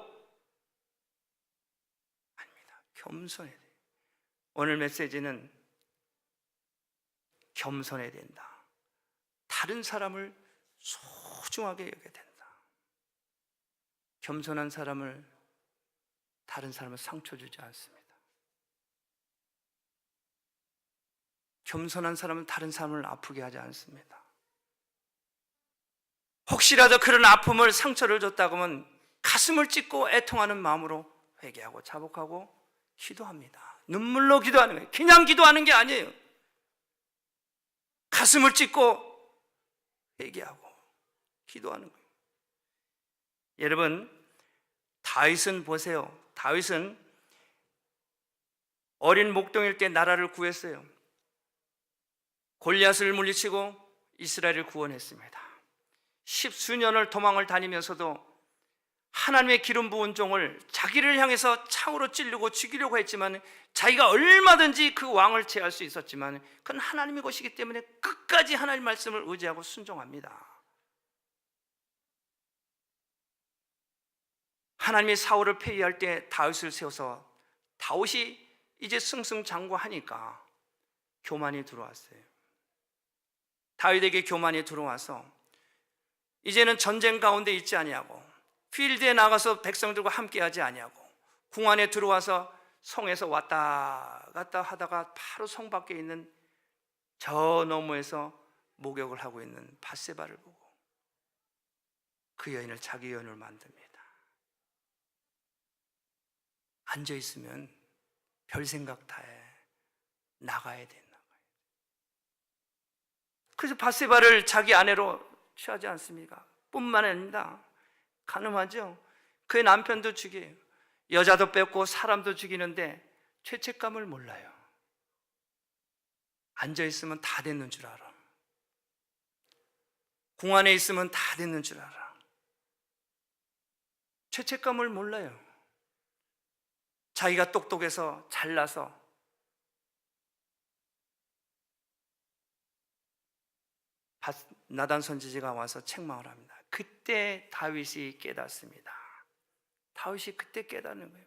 아닙니다. 겸손해야 돼요. 오늘 메시지는 겸손해야 된다. 다른 사람을 소중하게 여겨야 된다. 겸손한 사람을, 다른 사람을 상처 주지 않습니다. 겸손한 사람은 다른 사람을 아프게 하지 않습니다. 혹시라도 그런 아픔을, 상처를 줬다고 하면 가슴을 찢고 애통하는 마음으로 회개하고 자복하고 기도합니다. 눈물로 기도하는 거예요. 그냥 기도하는 게 아니에요. 가슴을 찢고 회개하고 기도하는 거예요. 여러분, 다윗은 보세요. 다윗은 어린 목동일 때 나라를 구했어요. 골리앗을 물리치고 이스라엘을 구원했습니다. 10수년을 도망을 다니면서도 하나님의 기름 부은 종을 자기를 향해서 창으로 찌르고 죽이려고 했지만 자기가 얼마든지 그 왕을 제할 수 있었지만 그건 하나님의 것이기 때문에 끝까지 하나님 말씀을 의지하고 순종합니다. 하나님이 사울을 폐위할 때 다윗을 세워서 다윗이 이제 승승장구하니까 교만이 들어왔어요. 다윗에게 교만이 들어와서 이제는 전쟁 가운데 있지 아니하고 필드에 나가서 백성들과 함께하지 아니하고 궁 안에 들어와서 성에서 왔다 갔다 하다가 바로 성 밖에 있는 저 너머에서 목욕을 하고 있는 밧세바를 보고 그 여인을 자기 여인으로 만듭니다. 앉아있으면 별 생각 다 해. 나가야 돼. 그래서 밧세바를 자기 아내로 취하지 않습니까? 뿐만 아니라 가늠하죠. 그의 남편도 죽여요. 여자도 뺏고 사람도 죽이는데 죄책감을 몰라요. 앉아있으면 다 됐는 줄 알아. 궁 안에 있으면 다 됐는 줄 알아. 죄책감을 몰라요. 자기가 똑똑해서 잘나서 나단 선지자가 와서 책망을 합니다. 그때 다윗이 깨닫습니다. 다윗이 그때 깨닫는 거예요.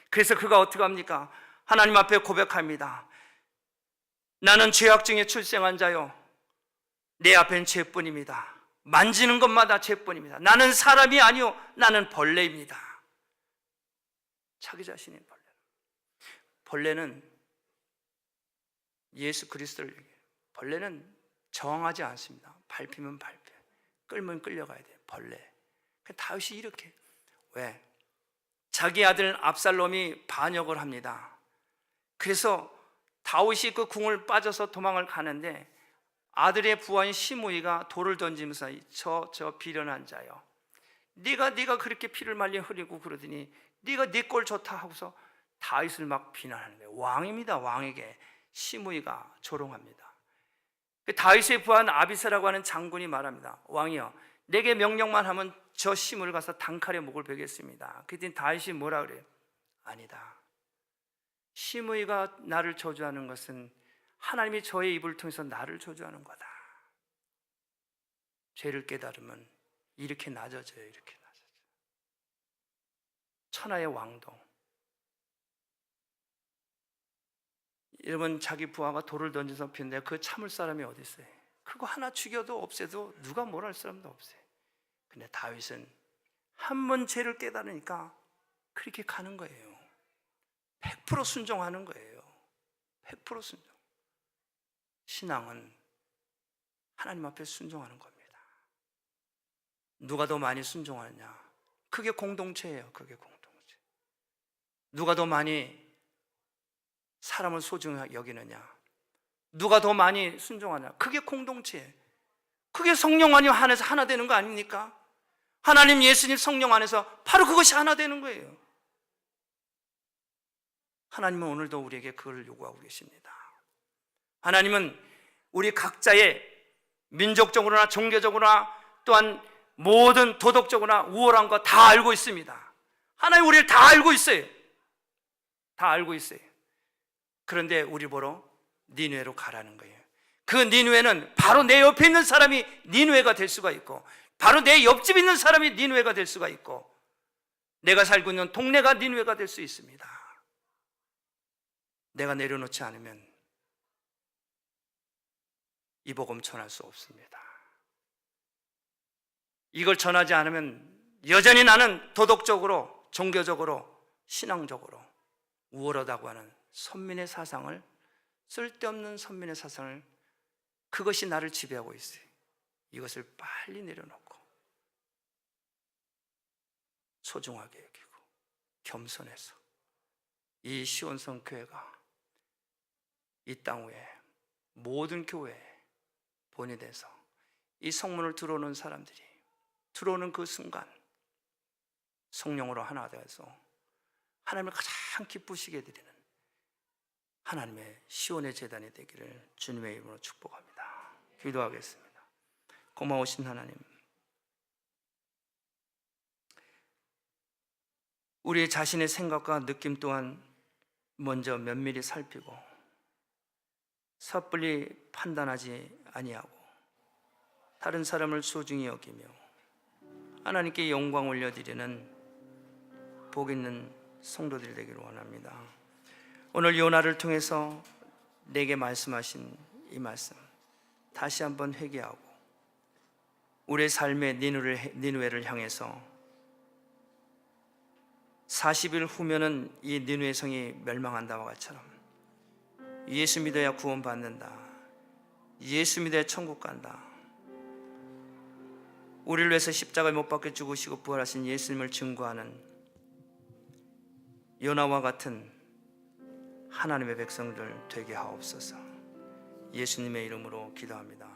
그래서 그가 어떻게 합니까? 하나님 앞에 고백합니다. 나는 죄악 중에 출생한 자요, 내 앞엔 죄뿐입니다. 만지는 것마다 죄뿐입니다. 나는 사람이 아니요, 나는 벌레입니다. 자기 자신이 벌레는 예수 그리스도를 얘기해요. 벌레는 저항하지 않습니다. 밟히면 밟혀, 끌면 끌려가야 돼요. 벌레. 다윗이 이렇게, 왜? 자기 아들 압살롬이 반역을 합니다. 그래서 다윗이 그 궁을 빠져서 도망을 가는데 아들의 부하인 시므이가 돌을 던지면서 저 비련한 자요, 네가 그렇게 피를 말려 흘리고 그러더니 네가 네 꼴 좋다 하고서 다윗을 막 비난하는 거예요. 왕입니다. 왕에게 시므이가 조롱합니다. 다윗의 부하인 아비새라고 하는 장군이 말합니다. 왕이여, 내게 명령만 하면 저 시므를 가서 단칼에 목을 베겠습니다. 그랬더니 다윗이 뭐라 그래요? 아니다. 시므이가 나를 저주하는 것은 하나님이 저의 입을 통해서 나를 저주하는 거다. 죄를 깨달으면 이렇게 낮아져요. 이렇게 낮아져요. 천하의 왕도, 여러분, 자기 부하가 돌을 던져서 피는데 그 참을 사람이 어디 있어요? 그거 하나 죽여도 없애도 누가 뭘 할 사람도 없어요. 근데 다윗은 한 번 죄를 깨달으니까 그렇게 가는 거예요. 100% 순종하는 거예요. 100% 순종. 신앙은 하나님 앞에 순종하는 겁니다. 누가 더 많이 순종하느냐? 그게 공동체예요. 그게 공동체. 누가 더 많이 사람을 소중하게 여기느냐, 누가 더 많이 순종하냐, 그게 공동체예요. 그게 성령 안에서 하나 되는 거 아닙니까? 하나님, 예수님, 성령 안에서 바로 그것이 하나 되는 거예요. 하나님은 오늘도 우리에게 그걸 요구하고 계십니다. 하나님은 우리 각자의 민족적으로나 종교적으로나 또한 모든 도덕적으로나 우월한 거 다 알고 있습니다. 하나님 우리를 다 알고 있어요. 다 알고 있어요. 그런데 우리 보러 니느웨로 가라는 거예요. 그 니느웨는 바로 내 옆에 있는 사람이 니느웨가 될 수가 있고, 바로 내 옆집 있는 사람이 니느웨가 될 수가 있고, 내가 살고 있는 동네가 니느웨가 될 수 있습니다. 내가 내려놓지 않으면 이 복음 전할 수 없습니다. 이걸 전하지 않으면 여전히 나는 도덕적으로, 종교적으로, 신앙적으로 우월하다고 하는 선민의 사상을, 쓸데없는 선민의 사상을, 그것이 나를 지배하고 있어요. 이것을 빨리 내려놓고 소중하게 여기고 겸손해서 이 시온성 교회가 이 땅 위에 모든 교회에 본이 돼서 이 성문을 들어오는 사람들이 들어오는 그 순간 성령으로 하나 되어서 하나님을 가장 기쁘시게 드리는 하나님의 시온의 제단이 되기를 주님의 이름으로 축복합니다. 기도하겠습니다. 고마우신 하나님, 우리 자신의 생각과 느낌 또한 먼저 면밀히 살피고 섣불리 판단하지 아니하고 다른 사람을 소중히 여기며 하나님께 영광 올려드리는 복 있는 성도들이 되기를 원합니다. 오늘 요나를 통해서 내게 말씀하신 이 말씀 다시 한번 회개하고 우리의 삶의 니느웨를 향해서 40일 후면은 이 니느웨 성이 멸망한다와 같처럼 예수 믿어야 구원받는다, 예수 믿어야 천국 간다, 우리를 위해서 십자가에 못 박혀 죽으시고 부활하신 예수님을 증거하는 요나와 같은 하나님의 백성들 되게 하옵소서. 예수님의 이름으로 기도합니다.